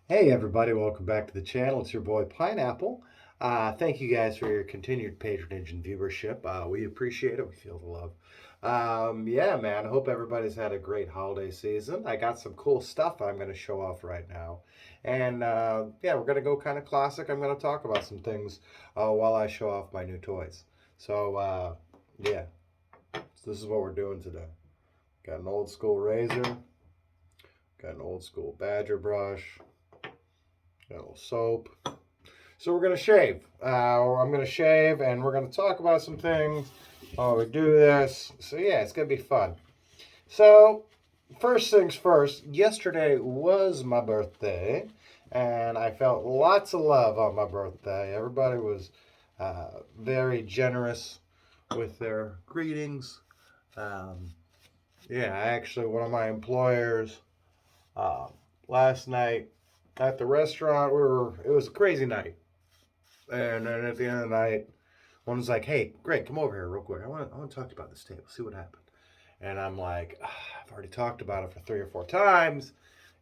Hey everybody, welcome back to the channel. It's your boy Pineapple. Thank you guys for your continued patronage and viewership. We appreciate it. We feel the love. Yeah, man, I hope everybody's had a great holiday season. I got some cool stuff I'm going to show off right now. And yeah, we're going to go kind of classic. I'm going to talk about some things while I show off my new toys. So, yeah, so this is what we're doing today. Got an old school razor, got an old school badger brush, got a little soap. So we're going to shave. I'm going to shave and we're going to talk about some things while we do this. So yeah, it's going to be fun. So first things first, yesterday was my birthday and I felt lots of love on my birthday. Everybody was very generous with their greetings. Um, yeah, actually, one of my employers uh, last night at the restaurant, it was a crazy night. And then at the end of the night, one was like, "Hey, Greg, come over here real quick. I want to talk to you about this table. See what happened." And I'm like, "I've already talked about it for 3 or 4 times.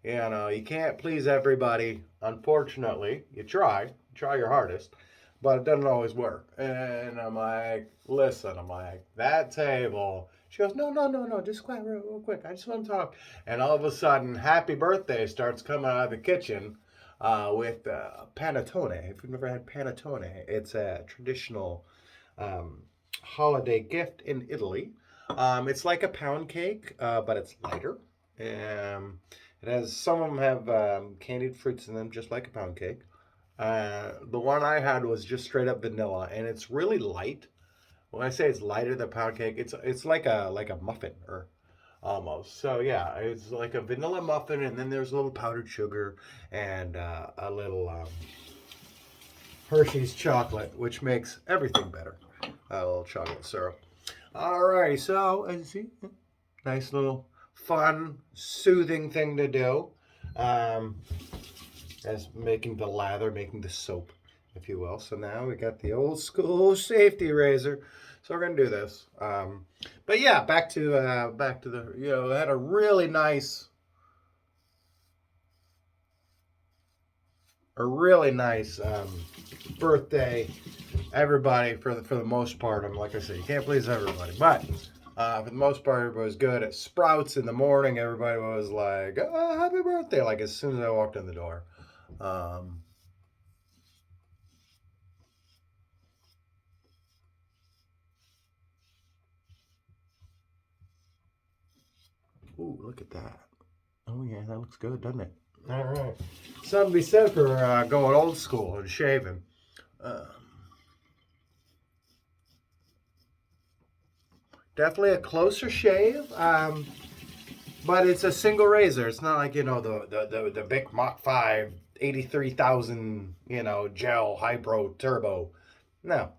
You know, you can't please everybody. Unfortunately, you try your hardest, but it doesn't always work." And I'm like, "Listen," I'm like, "that table." She goes, "No, no, no, no. Just quiet, real quick. I just want to talk." And all of a sudden, "Happy Birthday" starts coming out of the kitchen with panettone. If you've never had panettone, it's a traditional um, holiday gift in Italy. It's like a pound cake, but it's lighter. It has some of them have candied fruits in them, just like a pound cake. The one I had was just straight up vanilla, and it's really light. When I say it's lighter than pound cake, it's like a muffin or almost. So yeah, it's like a vanilla muffin, and then there's a little powdered sugar and a little Hershey's chocolate, which makes everything better. A little chocolate syrup. Alrighty, so as you see, nice little fun, soothing thing to do. Um, as making the lather, making the soap, if you will. So now we got the old school safety razor. So we're gonna do this. But yeah, back to the I had a really nice birthday. Everybody for the most part. I'm like I said, you can't please everybody, but for the most part, everybody was good. At Sprouts in the morning, everybody was like, "Oh, happy birthday!" Like as soon as I walked in the door. Um, Ooh, look at that. Oh yeah, that looks good, doesn't it? All right. Something to be said for going old school and shaving. Um, Definitely a closer shave, but it's a single razor. It's not like the big Mach 5 83,000 gel high pro turbo. No,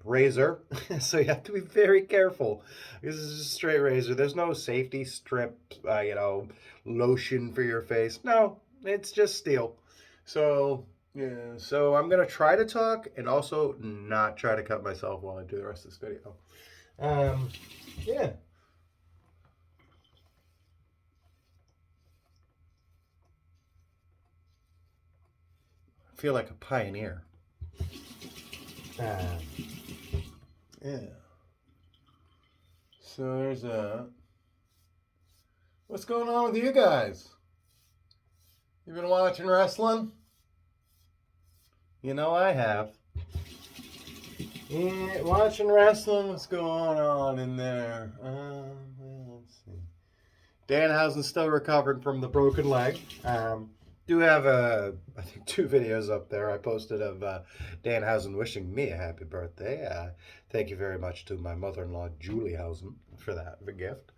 razor. So you have to be very careful. This is just a straight razor. There's no safety strip, lotion for your face. No, it's just steel. So yeah. So I'm gonna try to talk and also not try to cut myself while I do the rest of this video. Um, yeah. I feel like a pioneer. Um, yeah. So there's a. What's going on with you guys? You been watching wrestling? You know I have. Yeah, watching wrestling. What's going on in there? Let's see. Danhausen's still recovering from the broken leg. Do have I think 2 videos up there I posted of Danhausen wishing me a happy birthday. Thank you very much to my mother-in-law Julie Hausen for that the gift.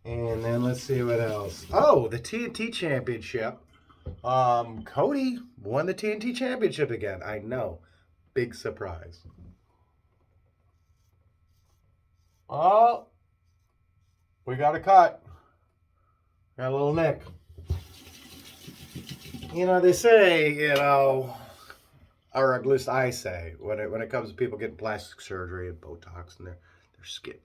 And then let's see what else. Oh, the TNT Championship. Cody won the TNT Championship again. I know. Big surprise. Oh, we got a cut. Got a little nick. They say, or at least I say, when it comes to people getting plastic surgery and Botox and their your skin.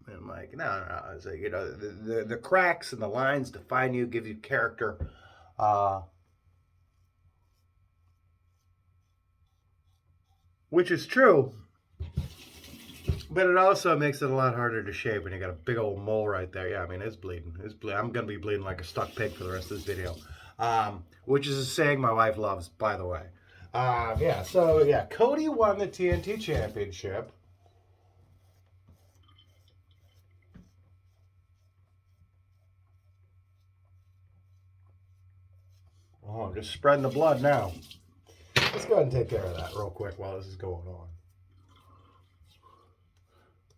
And I'm like, no. It's like, the cracks and the lines define you, give you character. Which is true, but it also makes it a lot harder to shave when you got a big old mole right there. Yeah, I mean, it's bleeding. I'm going to be bleeding like a stuck pig for the rest of this video. Which is a saying my wife loves, by the way. Yeah, so yeah, Cody won the TNT Championship. Oh, I'm just spreading the blood now. Let's go ahead and take care of that real quick while this is going on.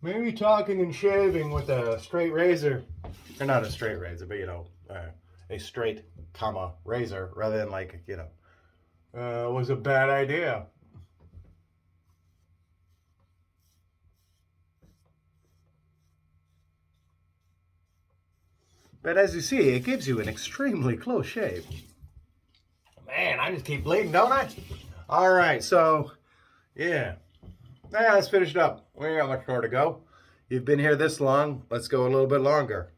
Maybe talking and shaving with a straight razor, or not a straight razor, but a straight razor rather than like, was a bad idea. But as you see, it gives you an extremely close shave. Man, I just keep bleeding, don't I? All right, so, yeah. Let's finish it up. We ain't got much more to go. You've been here this long. Let's go a little bit longer.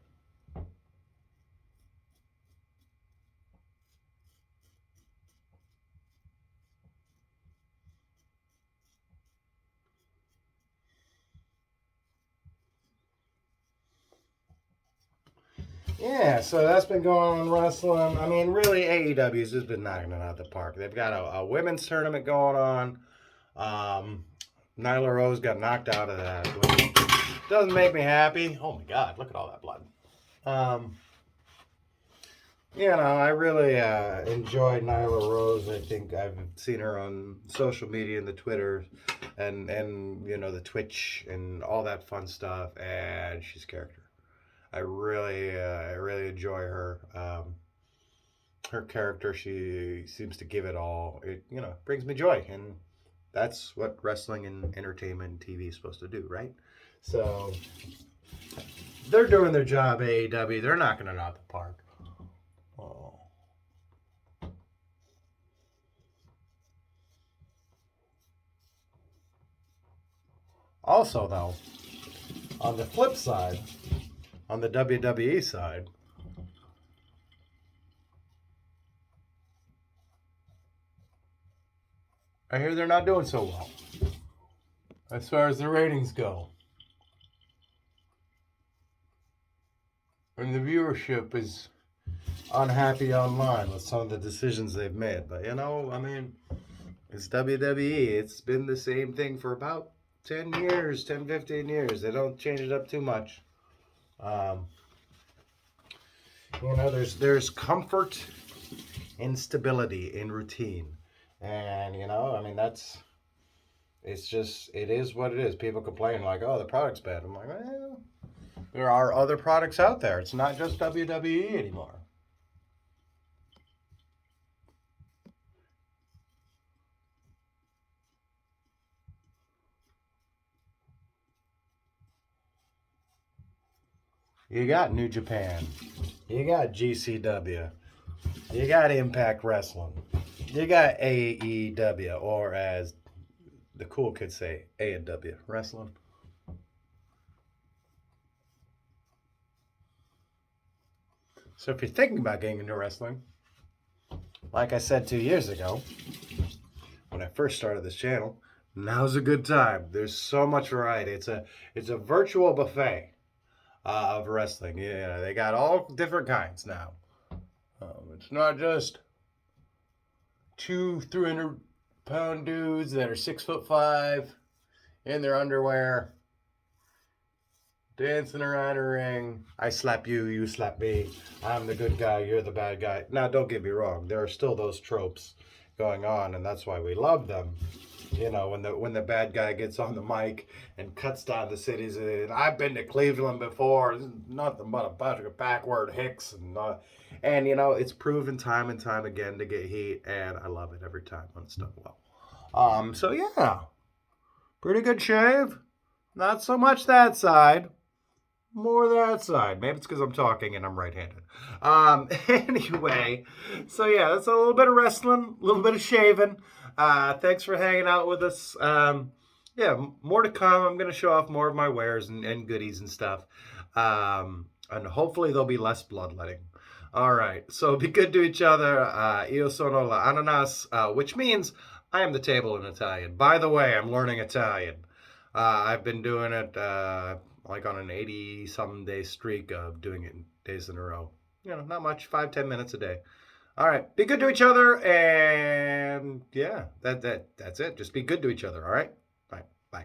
Yeah, so that's been going on in wrestling. I mean, really, AEW's just been knocking it out of the park. They've got a women's tournament going on. Nyla Rose got knocked out of that, which doesn't make me happy. Oh my God, look at all that blood. I really enjoyed Nyla Rose. I think I've seen her on social media and the Twitter and the Twitch and all that fun stuff, and she's a character. I really enjoy her. Her character, she seems to give it all. It brings me joy, and that's what wrestling and entertainment and TV is supposed to do, right? So they're doing their job, AEW. They're knocking it out the park. Oh. Also, though, on the flip side, on the WWE side, I hear they're not doing so well as far as the ratings go. And the viewership is unhappy online with some of the decisions they've made. But, it's WWE. It's been the same thing for about 10 years, 10, 15 years. They don't change it up too much. There's comfort in stability, in routine. And, it is what it is. People complain like, oh, the product's bad. I'm like, well, there are other products out there. It's not just WWE anymore. You got New Japan. You got GCW. You got Impact Wrestling. You got AEW, or as the cool kids say, A&W Wrestling. So if you're thinking about getting into wrestling, like I said 2 years ago, when I first started this channel, now's a good time. There's so much variety. It's a virtual buffet of wrestling. Yeah, they got all different kinds now. It's not just 200-300-pound dudes that are 6'5" in their underwear, dancing around a ring. I slap you, you slap me. I'm the good guy, you're the bad guy. Now, don't get me wrong. There are still those tropes going on, and that's why we love them. When the bad guy gets on the mic and cuts down the cities. And I've been to Cleveland before. This is nothing but a bunch of backward hicks. And it's proven time and time again to get heat. And I love it every time when it's done well. So, yeah. Pretty good shave. Not so much that side. More that side. Maybe it's because I'm talking and I'm right-handed. Anyway, so yeah, that's a little bit of wrestling, a little bit of shaving. Thanks for hanging out with us. yeah, more to come. I'm going to show off more of my wares and goodies and stuff. And hopefully there'll be less bloodletting. All right. So be good to each other. Io sono la ananas, which means I am the table in Italian. By the way, I'm learning Italian. I've been doing it like on an 80 some day streak of doing it days in a row. Not much, 5-10 minutes a day. All right. Be good to each other. And yeah, that's it. Just be good to each other. All right. Bye. Bye.